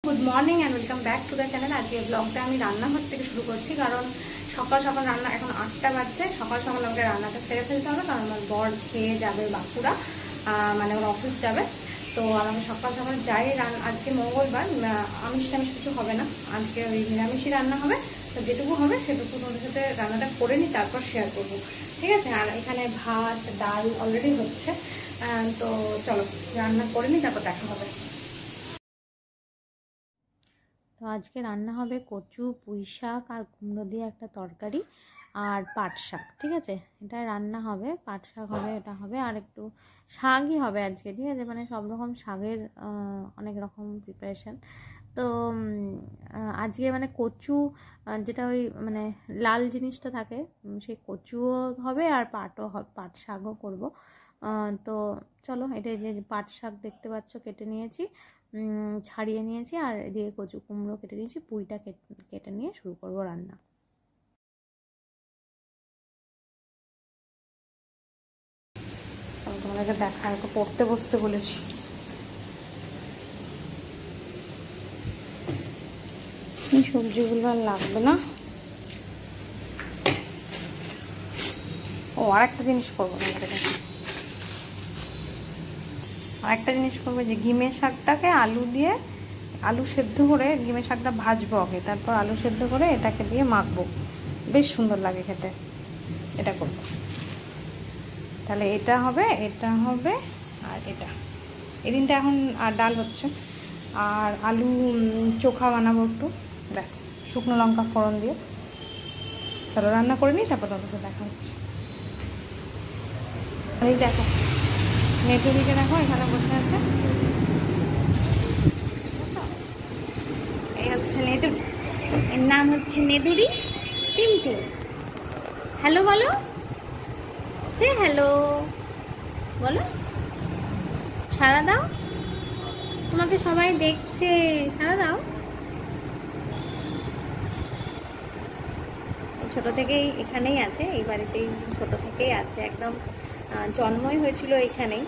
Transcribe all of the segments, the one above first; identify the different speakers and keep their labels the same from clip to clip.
Speaker 1: Good morning and welcome back to the channel. আজকে ব্লগটা আমি রান্নাঘর থেকে শুরু করছি, কারণ সকাল সকাল রান্না, এখন 8টা বাজছে। সকাল সকাল আমাকে রান্নাটা সেরে ফেলতে হবে, কারণ আমার বর খেয়ে যাবে বাঁকুড়া, মানে ওর অফিস যাবে। তো আমাকে সকাল সকাল যাই। আজকে মঙ্গলবার, আমিষ কিছু হবে না, আজকে ওই নিরামিষই রান্না হবে। তো যেটুকু হবে সেটুকু তোমাদের সাথে রান্নাটা করে নিই, তারপর শেয়ার করবো, ঠিক আছে? আর এখানে ভাত ডাল অলরেডি হচ্ছে, তো চলো রান্না করে নিই, তারপর দেখা হবে। তো আজকে রান্না হবে কচু, পুঁই শাক আর কুমড়ো দিয়ে একটা তরকারি, আর পাট শাক, ঠিক আছে? এটা রান্না হবে, পাট শাক হবে, এটা হবে, আর একটু শাকই হবে আজকে, ঠিক আছে? মানে সব রকম শাকের অনেক রকম প্রিপারেশান। তো আজকে মানে কচু, যেটা ওই মানে লাল জিনিসটা থাকে, সেই কচুও হবে, আর পাট শাকও করব। তো চলো, এটা যে পাট শাক দেখতে পাচ্ছ কেটে নিয়েছি, ছাড়িয়ে নিয়েছি, আর এদিকে কচু কুমড়ো কেটে নিয়েছি, পুঁইটা কেটে নিয়ে শুরু করব রান্না। তোমাদেরকে দেখা, পড়তে বসতে বলেছি। এই সবজিগুলো আর লাগবে না। ও আর একটা জিনিস করবো, আরেকটা জিনিস করবো, যে গিমের শাকটাকে আলু সেদ্ধ করে, গিমের শাকটা ভাজবো আগে, তারপর আলু সেদ্ধ করে এটাকে দিয়ে মাখবো, বেশ সুন্দর লাগে খেতে। এটা করবো, তাহলে এটা হবে আর এটা এই দিনটা এখন। আর ডাল হচ্ছে, আর আলু চোখা বানাবো একটু, ব্যাস, শুকনো লঙ্কা ফোড়ন দিয়ে। চলো রান্না করে নিই, তারপর তোমাদের দেখা হচ্ছে। এই দেখো নেতুরিকে, দেখো এখানে বসে আছে, এই হচ্ছে নেতুরি, এর নাম হচ্ছে নেদুরি টিমটু। হ্যালো বলো, সে হ্যালো বলো, সাড়া দাও, তোমাকে সবাই দেখছে, সাড়া দাও। ছোট থেকেই এখানেই আছে, এই বাড়িতেই ছোট থেকেই আছে, একদম জন্মই হয়েছিল এখানেই,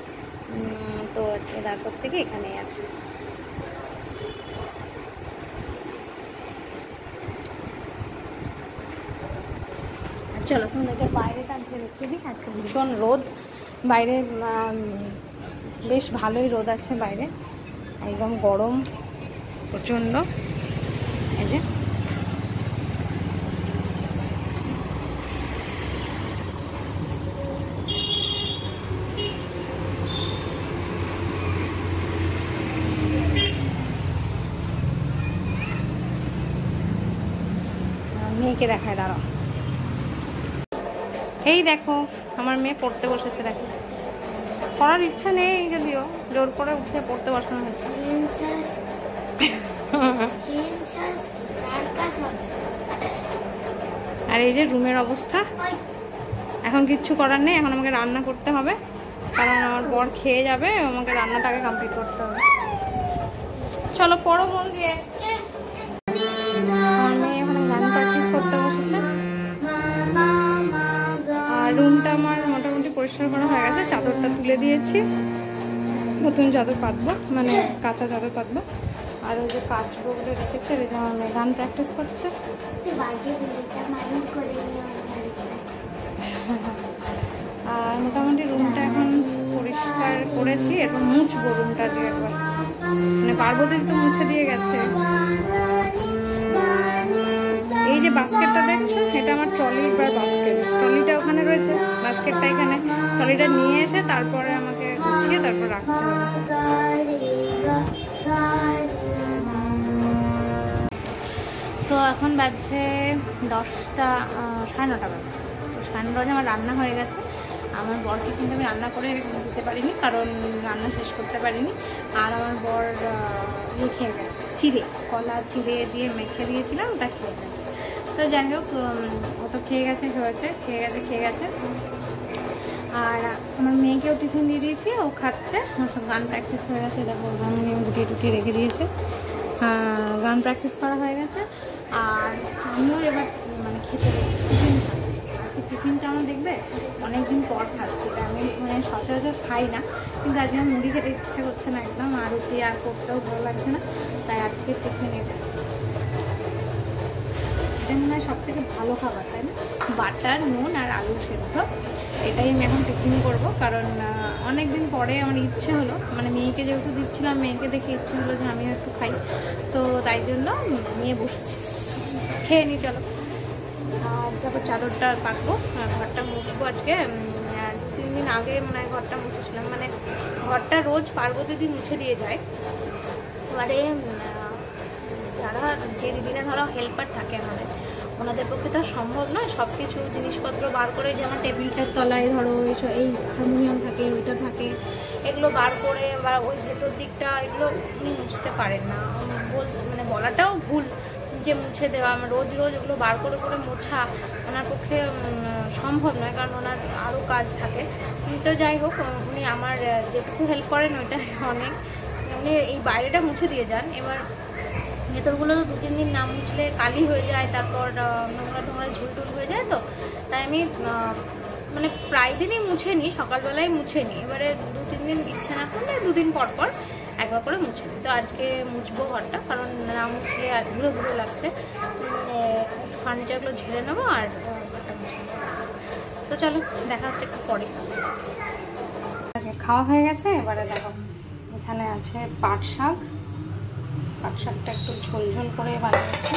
Speaker 1: তো তারপর থেকে এখানেই আছে। চলো তোমাদেরকে বাইরেটা আজকে দেখিয়ে দিই। আজকে ভীষণ রোদ বাইরে, বেশ ভালোই রোদ আছে বাইরে, একদম গরম প্রচণ্ড। এই যে মেয়েকে দেখায়, দাঁড়াও, এই দেখো আমার মেয়ে পড়তে বসেছে। দেখো, পড়ার ইচ্ছা নেই যদিও, জোর করে উঠে পড়তে বসানো হয়েছে। আর এই যে রুমের অবস্থা, এখন কিচ্ছু করার নেই, এখন আমাকে রান্না করতে হবে, কারণ আমার বর খেয়ে যাবে, আমাকে রান্নাটাকে কমপ্লিট করতে হবে। চলো পড়ো মন দিয়ে। আমার মেয়ে এখানে গান প্র্যাকটিস করতে বসেছে। আর রুমটা আমার মোটামুটি পরিষ্কার করা হয়ে গেছে, চাদরটা তুলে দিয়েছি, নতুন চাদর পাতবো, মানে কাঁচা চাদর পাতবো। আর ওই যে কাচবো বলে রেখেছে, ওই যে আমার মেয়ে গান প্র্যাকটিস করছে। আর মোটামুটি রুমটা এখন পরিষ্কার করেছি, এরপর মুছবো রুমটা দিয়ে একবার, মানে পার্বতী তো মুছে দিয়ে গেছে। এই যে বাস্কেটটা দেখছো, এটা আমার ট্রলি বা বাস্কেট, ট্রলিটা ওখানে রয়েছে, বাস্কেটটা এখানে। ট্রলিটা নিয়ে এসে তারপরে আমাকে গুছিয়ে তারপর রাখতে হবে। তো এখন বাজছে 10টা, 9:30 বাজছে। তো 9:30 বাজে আমার রান্না হয়ে গেছে। আমার বরকে কিন্তু আমি রান্না করে দিতে পারিনি, কারণ রান্না শেষ করতে পারিনি। আর আমার বর খেয়ে গেছে, কলা চিড়ে দিয়ে মেখে দিয়েছিলাম, ওটা খেয়ে গেছে। তো যাই হোক, ও তো খেয়ে গেছে। আর আমার মেয়েকেও টিফিন দিয়ে দিয়েছি, ও খাচ্ছে। আমার সব গান প্র্যাকটিস হয়ে গেছে, দেখো গান গুটিয়ে রেখে দিয়েছে, গান প্র্যাকটিস করা হয়ে গেছে। আর আমিও এবার মানে খেতে টিফিন খাচ্ছি, আর টিফিনটা আমার দেখবে অনেকদিন পর খাচ্ছি, এটা আমি মানে সচরাচর খাই না, কিন্তু আজকে আমার মুড়ি খেতে ইচ্ছে করছে না একদম, আর রুটি আর কোকটাও ভালো লাগছে না, তাই আজকে টিফিন এটা মনে হয় সব থেকে ভালো খাবার, তাই না? বাটার, নুন আর আলু সেদ্ধ, এটাই আমি এখন টিফিন করবো। কারণ অনেক দিন পরে আমার ইচ্ছে হলো, মানে মেয়েকে যেহেতু দিচ্ছিলাম, মেয়েকে দেখে ইচ্ছে হলো যে আমিও একটু খাই, তো তাই জন্য নিয়ে বসছি, খেয়ে নিই চলো। আর তারপর চাদরটা পাকবো, ঘরটা মুছবো আজকে। 3 দিন আগে মনে হয় ঘরটা মুছেছিলাম, মানে ঘরটা রোজ পার্বতী দিদি মুছে দিয়ে যায়। এবারে যারা যে দিদিরা ধরো হেল্পার থাকে আমাদের, ওনাদের পক্ষে তো সম্ভব নয় সব কিছু জিনিসপত্র বার করে, যেমন টেবিলটার তলায় ধরো এই হারমোনিয়াম থাকে, ওইটা থাকে, এগুলো বার করে, বা ওই ভেতর দিকটা এগুলো উনি মুছতে পারেন না, মানে বলাটাও ভুল যে মুছে দেওয়া, রোজ রোজ ওগুলো বার করে করে মোছা ওনার পক্ষে সম্ভব নয়, কারণ ওনার আরও কাজ থাকে। তো যাই হোক, উনি আমার যেটুকু হেল্প করেন ওইটা অনেক, উনি এই বাইরেটা মুছে দিয়ে যান। এবার ভেতরগুলো তো 2-3 দিন না মুছলে কালি হয়ে যায়, তারপর নোংরা টোংরা ঝুলটুল হয়ে যায়, তো তাই আমি মানে প্রায় দিনই মুছে নিই, সকালবেলায় মুছে নিই। এবারে 2-3 দিন ইচ্ছা না করলে 2 দিন পর পর একবার করে মুছে নিই। তো আজকে মুছবো ঘরটা, কারণ না মুছলে আর ধুলো ধুলো লাগছে, ফার্নিচারগুলো ঝেড়ে নেবো আর ঘরটা মুছে নেবো। তো চলো দেখা হচ্ছে একটু পরে। আজকে খাওয়া হয়ে গেছে, এবারে দেখো এখানে আছে পাট শাক, পাট শাকটা একটু ঝোল ঝোল করে বানিয়েছি।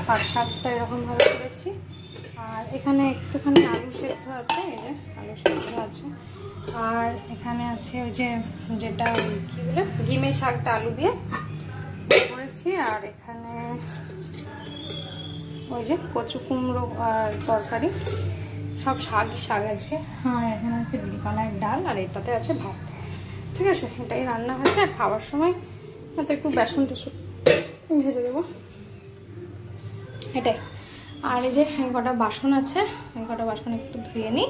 Speaker 1: পাট শাকটা এরকমভাবে করেছি, আর এখানে একটুখানি আলু সেদ্ধ আছে, এই যে আলু সেদ্ধ আছে, আর এখানে আছে ওই যে যেটা কী বলে ঘিমে শাকটা আলু দিয়ে করেছি, আর এখানে ওই যে কচু কুমড়ো তরকারি, সব শাকই শাক আছে। হ্যাঁ, এখানে আছে বিকালের ডাল, আর এটাতে আছে ভাত। ঠিক আছে, এটাই রান্না হয়েছে। আর খাওয়ার সময় হয়তো একটু বেসন টেসন ভেজে দেবো, এটাই। আর এই যে কটা বাসন আছে, এই কটা বাসন একটু ধুয়ে নিই,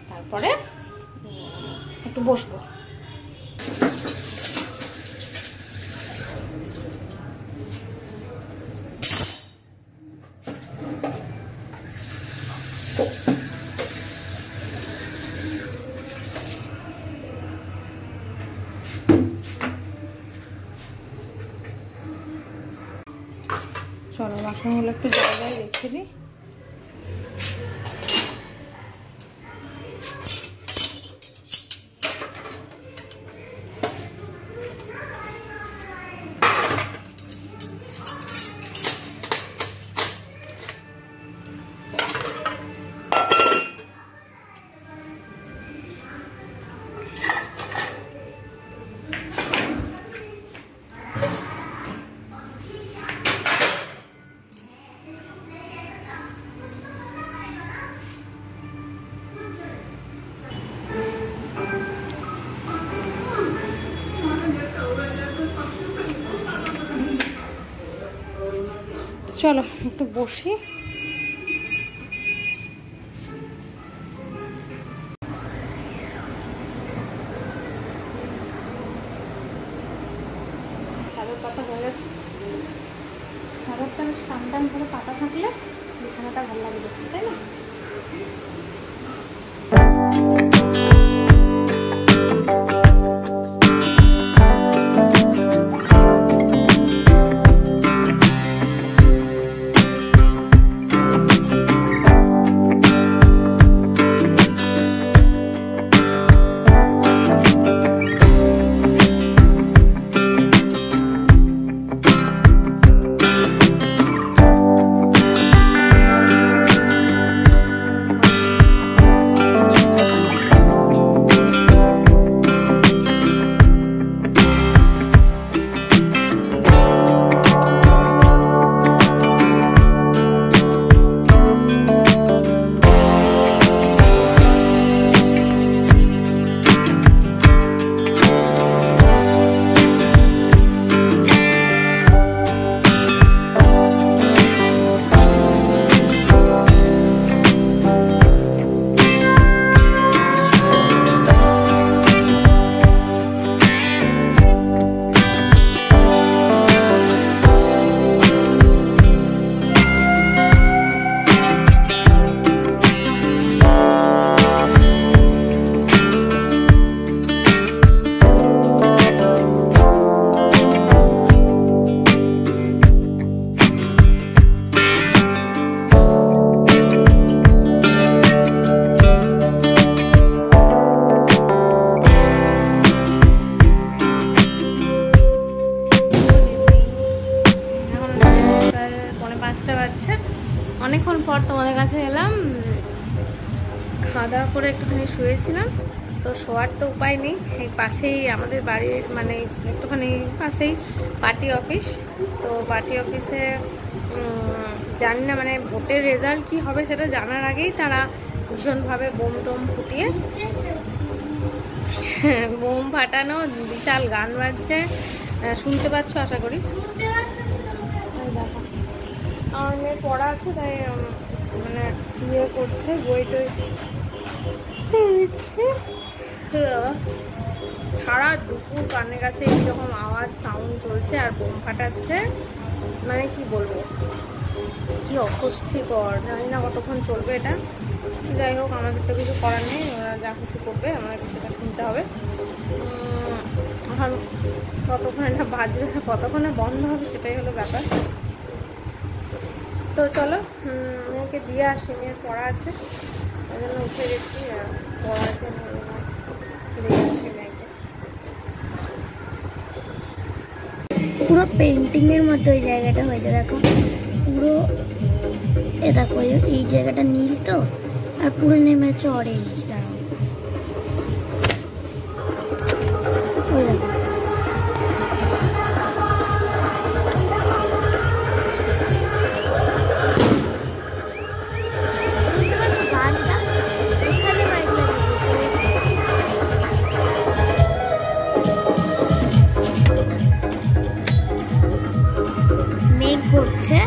Speaker 1: তারপরে একটু বসবো। চলো বাসনগুলো একটু জায়গায় রেখে দিই। চলো একটু বসি। চাদর পাতা হয়ে গেছে, চাদরটা বেশ টান টান করে পাতা থাকলে বিছানাটা ভালো লাগে দেখতে, তাই না? তোমাদের কাছে এলাম। খাওয়া দাওয়া করে একটুখানি শুয়েছিলাম, তো শোয়ার তো উপায় নেই। এই পাশেই আমাদের বাড়ির মানে একটুখানি পাশেই পার্টি অফিস। তো পার্টি অফিসে জানি না মানে ভোটের রেজাল্ট কি হবে সেটা জানার আগেই তারা ভীষণভাবে বোম টোম ফুটিয়ে, বোম ফাটানো, বিশাল গান বাজছে, শুনতে পাচ্ছ আশা করি। দেখো আমার মেয়ের পড়া আছে, তাই মানে ইয়ে করছে, বই টই সারা দুপুর কানের কাছে এইরকম আওয়াজ সাউন্ড চলছে আর বোম ফাটাচ্ছে, মানে কি বলবো, কি অস্বস্তিকর। জানি না কতক্ষণ চলবে এটা। যাই হোক, আমাদের তো কিছু করার নেই, ওরা যা কিছু করবে আমাদেরকে সেটা শুনতে হবে। এখন কতক্ষণ এটা বাজবে, কতক্ষণে বন্ধ হবে সেটাই হলো ব্যাপার। তো চলো মেয়েকে দিয়ে আসি, মেয়ের পড়া আছে, ওই জন্য উঠে গেছি, পড়া আছে দিয়ে আসি মেয়েকে।
Speaker 2: পুরো পেন্টিং এর মতো ওই জায়গাটা হয়েছে, দেখো পুরো, এ দেখো এই জায়গাটা নীল তো, আর পুরো নেমে আছে অরেঞ্জ। দেখো ওই দেখো করছে।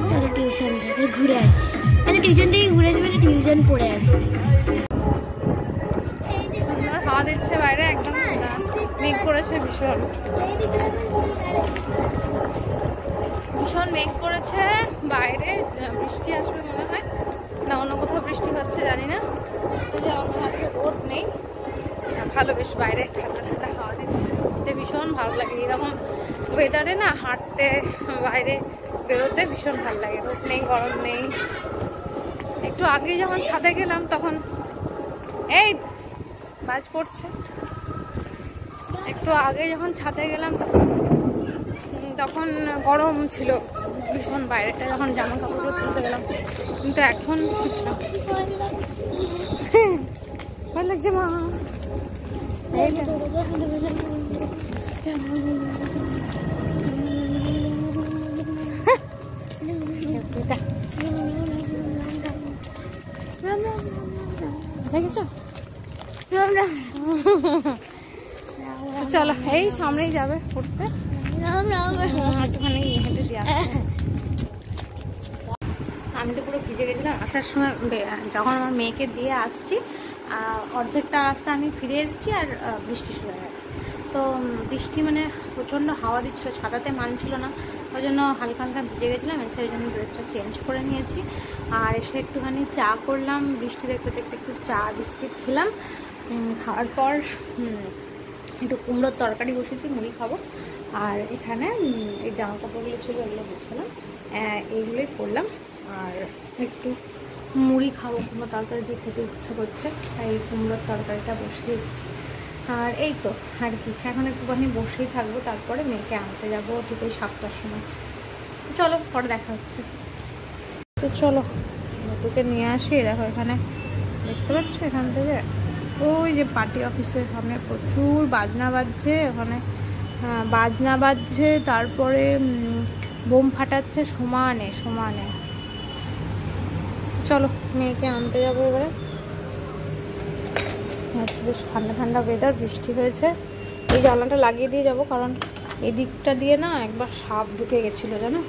Speaker 2: চলো টিউশন থেকে ঘুরে আসি, মানে টিউশন থেকে ঘুরে আসি মানে টিউশন পড়ে আসি।
Speaker 1: হাওয়া দিচ্ছে বাইরে, একদম মেঘ করেছে, ভীষণ ভীষণ মেঘ করেছে বাইরে, বৃষ্টি আসবে মনে হয়, না অন্য কোথাও বৃষ্টি হচ্ছে জানি না। আজকে রোদ নেই, ভালো বেশ বাইরে ঠান্ডা ঠান্ডা হাওয়া দিচ্ছে, ভীষণ ভালো লাগে এরকম ওয়েদারে না, হাঁটতে বাইরে বেরোতে ভীষণ ভালো লাগে। রোদ নেই, গরম নেই। একটু আগে যখন ছাদে গেলাম তখন এই বাজ পড়ছে, একটু আগে যখন ছাদে গেলাম তখন গরম ছিল ভীষণ, বাইরেটা যখন জামা কাপড় তুলতে গেলাম, কিন্তু এখন ভালো লাগছে মা। দেখেছো? চলো এই সামনেই যাবে পড়তে, একটুখানি হেঁটে দিয়ে আসবে। আমি তো পুরো ভিজে গেছিলাম আসার সময়, যখন আমার মেয়েকে দিয়ে আসছি অর্ধেকটা রাস্তা আমি ফিরে এসেছি আর বৃষ্টি শুরু হয়ে গেছে। তো বৃষ্টি মানে প্রচণ্ড হাওয়া দিচ্ছিলো, ছাতাতে মানছিল না, ওই জন্য হালকা হালকা ভিজে গেছিলাম। এসে ওই জন্য ড্রেসটা চেঞ্জ করে নিয়েছি, আর এসে একটুখানি চা করলাম, বৃষ্টি দেখতে দেখতে একটু চা বিস্কিট খেলাম। খাওয়ার পর একটু কুমড়োর তরকারি বসেছি, মুড়ি খাবো। আর এখানে এই জামা কাপড়গুলো ছিল এগুলো গুছালাম, এইগুলোই করলাম। আর একটু মুড়ি খাবো, কুমড়োর তরকারি দিয়ে খেতে ইচ্ছা করছে, তাই কুমড়োর তরকারিটা বসিয়ে এসেছি। আর এই তো আর কি, এখন একটুখানি বসেই থাকবো, তারপরে মেয়েকে আনতে যাবো ঠিক ওই 7টার সময়। তো চলো পরে দেখা হচ্ছে। তো চলো তোকে নিয়ে আসি। দেখো এখানে দেখতে পাচ্ছ, এখান থেকে ওই যে পার্টি অফিসের সামনে প্রচুর বাজনা বাজছে, ওখানে বাজনা বাজছে, তারপরে বোম ফাটাচ্ছে সমানে সমানে। চলো মেয়েকে আনতে যাবো এবারে। বেশ ঠান্ডা ঠান্ডা ওয়েদার, বৃষ্টি হয়েছে। এই জানলাটা লাগিয়ে দিয়ে যাব, কারণ এদিকটা দিয়ে না একবার সাপ ঢুকে গেছিলো জানো,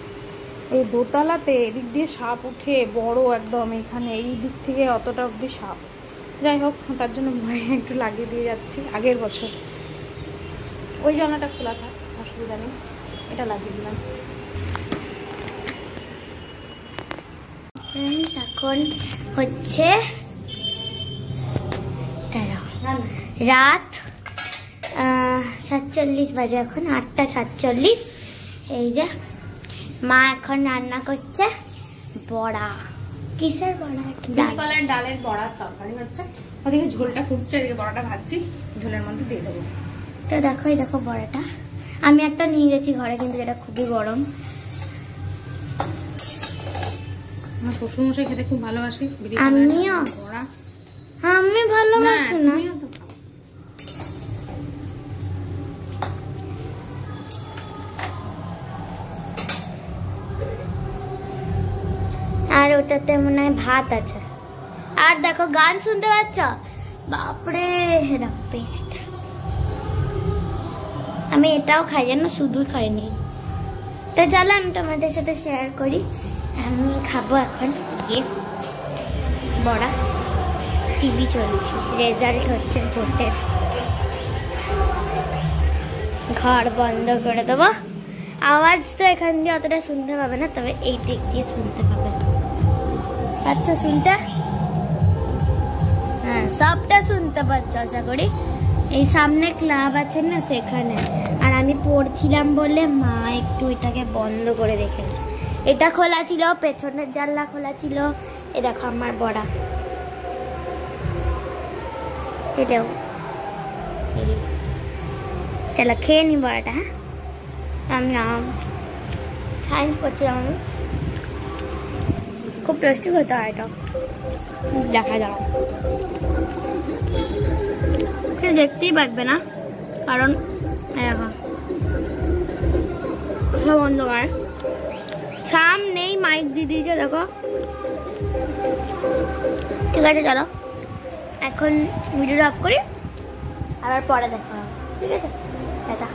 Speaker 1: এই দোতলাতে এদিক দিয়ে সাপ উঠে বড় একদম, এখানে এই দিক থেকে অতটা অবধি সাপ। যাই হোক, তার জন্য ভয়ে একটু লাগিয়ে দিয়ে যাচ্ছি। আগের বছর ওই জানলাটা খোলা থাক, অসুবিধা নেই, এটা লাগিয়ে দিলাম।
Speaker 2: এখন হচ্ছে রাত 7:40 বাজে, এখন 8:47। এই যে মা এখন রান্না করছে বড়া। কিসের বড়া?
Speaker 1: ডালের বড়া তরকারি হচ্ছে, ওদিকে ঝোলটা ফুটছে, এদিকে বড়াটা ভাজছি, ঝোলের মধ্যে দিয়ে দেবো।
Speaker 2: তো দেখো, এই দেখো বড়াটা আমি একটা নিয়ে গেছি ঘরে, কিন্তু এটা খুবই গরম।
Speaker 1: আমার শ্বশুরমশাই খেতে খুব ভালোবাসে।
Speaker 2: আমিও, আমি ভালোবাসি না। আর ওটাতে মনে হয় ভাত আছে। আর দেখো গান শুনতে পাচ্ছ? বাপরে, দেখো পেস্টটা। আমি এটাও খাই জানো, শুধু খাইনি। তো চলো আমি তোমাদের সাথে শেয়ার করি। আমি খাবো এখন গিয়ে বড়া। টিভি চলছে, রেজাল্ট হচ্ছে ভোটের। ঘর বন্ধ করে দেবো। আওয়াজ তো এখান দিয়ে অতটা শুনতে পাবে না, তবে এই দিক দিয়ে শুনতে পাবে। আচ্ছা শুনতে, হ্যাঁ সবটা শুনতে পাচ্ছ আশা করি। এই সামনে ক্লাব আছে না, সেখানে। আর আমি পড়ছিলাম বলে মা একটু এটাকে বন্ধ করে রেখেছে। এটা খোলা ছিল, পেছনের জানলা খোলা ছিল। এ দেখো আমার বড়া, এটাও। চলো খেয়ে নি বড়াটা। হ্যাঁ আমি সায়েন্স পড়ছিলাম, আমি খুব টেস্টি খেতে হয় এটা। দেখা যাও, দেখতেই পারবে না কারণ সব অন্ধকার। সামনেই মাইক দিয়ে দিয়েছে দেখো। ঠিক আছে চলো এখন ভিডিওটা অফ করি, আবার পরে দেখা হবে। ঠিক আছে, টাটা।